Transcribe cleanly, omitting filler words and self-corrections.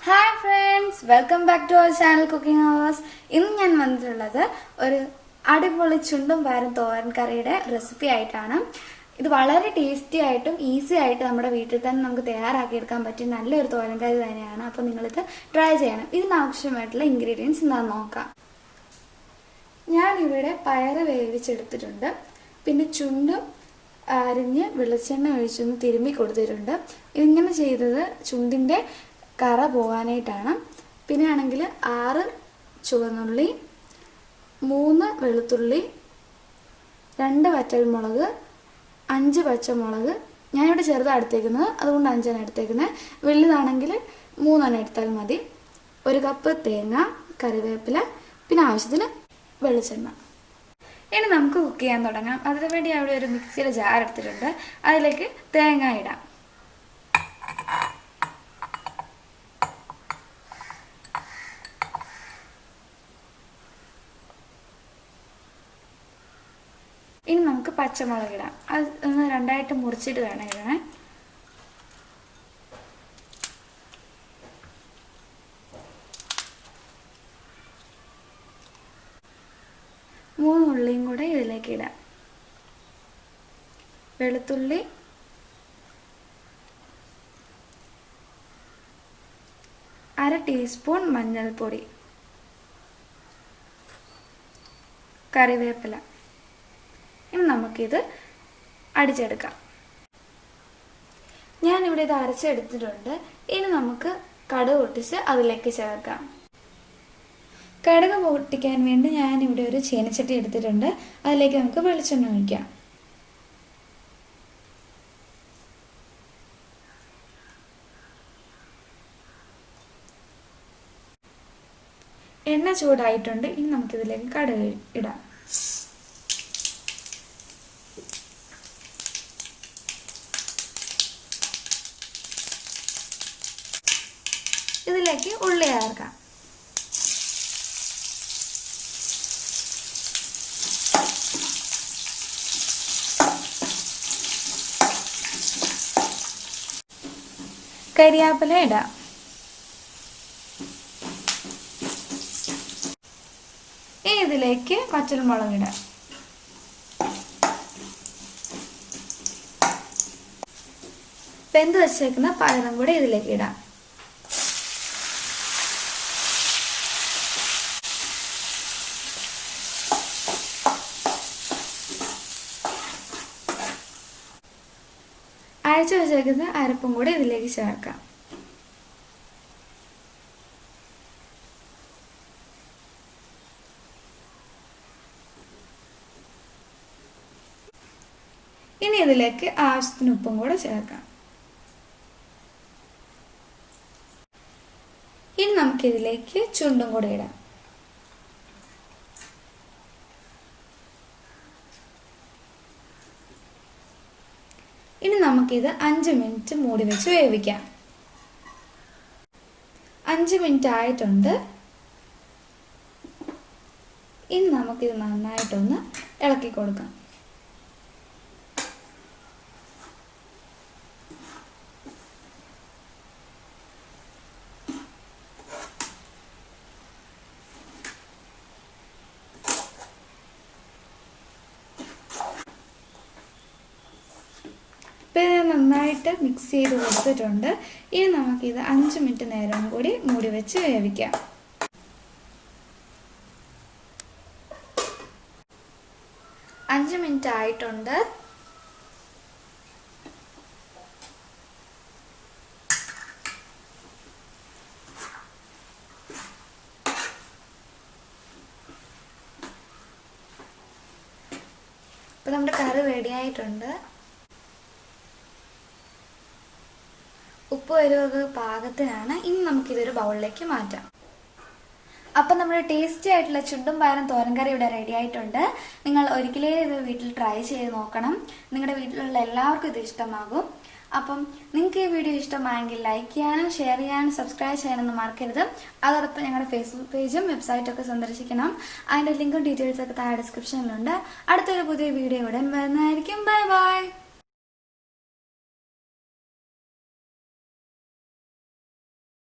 Hi friends, welcome back to our channel cooking hours. ഇന്ന് ഞാൻ വന്നിട്ടുള്ളത് ഒരു അടിപൊളി ചുണ്ടും പയറും തോരൻ കറിയുടെ റെസിപ്പി ആയിട്ടാണ്. ഇത് വളരെ ടേസ്റ്റി ആയിട്ടും ഈസി ആയിട്ട് നമ്മുടെ വീട്ടിൽ തന്നെ നമുക്ക് തയ്യാറാക്കിയെടുക്കാൻ പറ്റിയ നല്ലൊരു തോരൻ കറി തന്നെയാണ്. അപ്പോൾ നിങ്ങളിത് ട്രൈ ചെയ്യണം. ഇതിനാവശ്യമായിട്ടുള്ള ഇൻഗ്രീഡിയൻസ് എന്താണെന്ന് നോക്കാം. ഞാനിവിടെ പയറ് വേവിച്ചെടുത്തിട്ടുണ്ട്. പിന്നെ ചുണ്ടും അരിഞ്ഞ് വെളിച്ചെണ്ണ ഒഴിച്ചൊന്ന് തിരുമ്മി കൊടുത്തിട്ടുണ്ട്. ഇതിങ്ങനെ ചെയ്തത് ചുണ്ടിൻ്റെ കറ പോകാനായിട്ടാണ്. പിന്നെ ആണെങ്കിൽ 6 ചുവന്നുള്ളി, 3 വെളുത്തുള്ളി, 2 വറ്റൽമുളക്, 5 പച്ചമുളക്. ഞാനിവിടെ ചെറുതാണ് എടുത്തേക്കുന്നത്, അതുകൊണ്ട് 5 എടുത്തേക്കുന്നത്. വലുതാണെങ്കിൽ 3 എടുത്താൽ മതി. 1 കപ്പ് തേങ്ങ, കറിവേപ്പില, പിന്നെ ആവശ്യത്തിന് വെളിച്ചെണ്ണ. ഇനി നമുക്ക് കുക്ക് ചെയ്യാൻ തുടങ്ങാം. അതിനു വേണ്ടി അവിടെ ഒരു മിക്സിയുടെ ജാർ എടുത്തിട്ടുണ്ട്. അതിലേക്ക് തേങ്ങ ഇടാം. ഇനി നമുക്ക് പച്ചമുളക് ഇടാം. അത് ഒന്ന് 2ആയിട്ട് മുറിച്ചിട്ട് വേണം ഇടണേ. മൂന്ന് ഉള്ളിയും കൂടെ ഇതിലേക്ക് ഇടാം. വെളുത്തുള്ളി, അര ടീസ്പൂൺ മഞ്ഞൾപ്പൊടി, കറിവേപ്പില. ഇനി നമുക്കിത് അടിച്ചെടുക്കാം. ഞാനിവിടെ ഇത് അരച്ചെടുത്തിട്ടുണ്ട്. ഇനി നമുക്ക് കടുക് പൊട്ടിച്ച് അതിലേക്ക് ചേർക്കാം. കടുക് പൊട്ടിക്കാൻ വേണ്ടി ഞാനിവിടെ ഒരു ചീനച്ചട്ടി എടുത്തിട്ടുണ്ട്. അതിലേക്ക് നമുക്ക് വെളിച്ചെണ്ണ ഒഴിക്കാം. എണ്ണ ചൂടായിട്ടുണ്ട്. ഇനി നമുക്കിതിലേക്ക് കടുക് ഇടാം. ഇതിലേക്ക് ഉള്ളി ചേർക്കാം. കരിയാപ്പില ഇടാം. ഇനി ഇതിലേക്ക് വറ്റൽമുളക് ഇടാം. വെന്ത് വെച്ചേക്കുന്ന പയറും കൂടെ ഇതിലേക്ക് ഇടാം. അരച്ചു വെച്ചേക്കുന്ന അരപ്പും കൂടെ ഇതിലേക്ക് ചേർക്കാം. ഇനി ഇതിലേക്ക് ആവശ്യത്തിന് ഉപ്പും കൂടെ ചേർക്കാം. ഇനി നമുക്കിതിലേക്ക് ചുണ്ടും കൂടെ ഇടാം. ഇനി നമുക്കിത് 5 മിനിറ്റ് മൂടി വെച്ച് വേവിക്കാം. 5 മിനിറ്റ് ആയിട്ടുണ്ട്. ഇനി നമുക്കിത് നന്നായിട്ടൊന്ന് ഇളക്കി കൊടുക്കാം. നന്നായിട്ട് മിക്സ് ചെയ്ത് കൊടുത്തിട്ടുണ്ട്. ഇനി നമുക്കിത് 5 മിനിറ്റ് നേരം കൂടി മൂടി വെച്ച് വേവിക്കാം. 5 മിനിറ്റ് ആയിട്ടുണ്ട്. ഇപ്പൊ നമ്മുടെ കറി റെഡി ആയിട്ടുണ്ട്. ഉപ്പ് എരിവൊക്കെ പാകത്തിനാണ്. ഇനി നമുക്കിതൊരു ബൗളിലേക്ക് മാറ്റാം. അപ്പം നമ്മുടെ ടേസ്റ്റി ആയിട്ടുള്ള ചുണ്ടും പയറും തോരൻ കറി ഇവിടെ റെഡി ആയിട്ടുണ്ട്. നിങ്ങൾ ഒരിക്കലേ ഇത് വീട്ടിൽ ട്രൈ ചെയ്ത് നോക്കണം. നിങ്ങളുടെ വീട്ടിലുള്ള എല്ലാവർക്കും ഇത് ഇഷ്ടമാകും. അപ്പം നിങ്ങൾക്ക് ഈ വീഡിയോ ഇഷ്ടമായെങ്കിൽ ലൈക്ക് ചെയ്യാനും ഷെയർ ചെയ്യാനും സബ്സ്ക്രൈബ് ചെയ്യാനൊന്നും മറക്കരുത്. അതോടൊപ്പം ഞങ്ങളുടെ ഫേസ്ബുക്ക് പേജും വെബ്സൈറ്റൊക്കെ സന്ദർശിക്കണം. അതിൻ്റെ ലിങ്കും ഡീറ്റെയിൽസൊക്കെ താഴെ ഡിസ്ക്രിപ്ഷനിലുണ്ട്. അടുത്തൊരു പുതിയ വീഡിയോ ഇവിടെ വരുന്നതായിരിക്കും. Bye bye.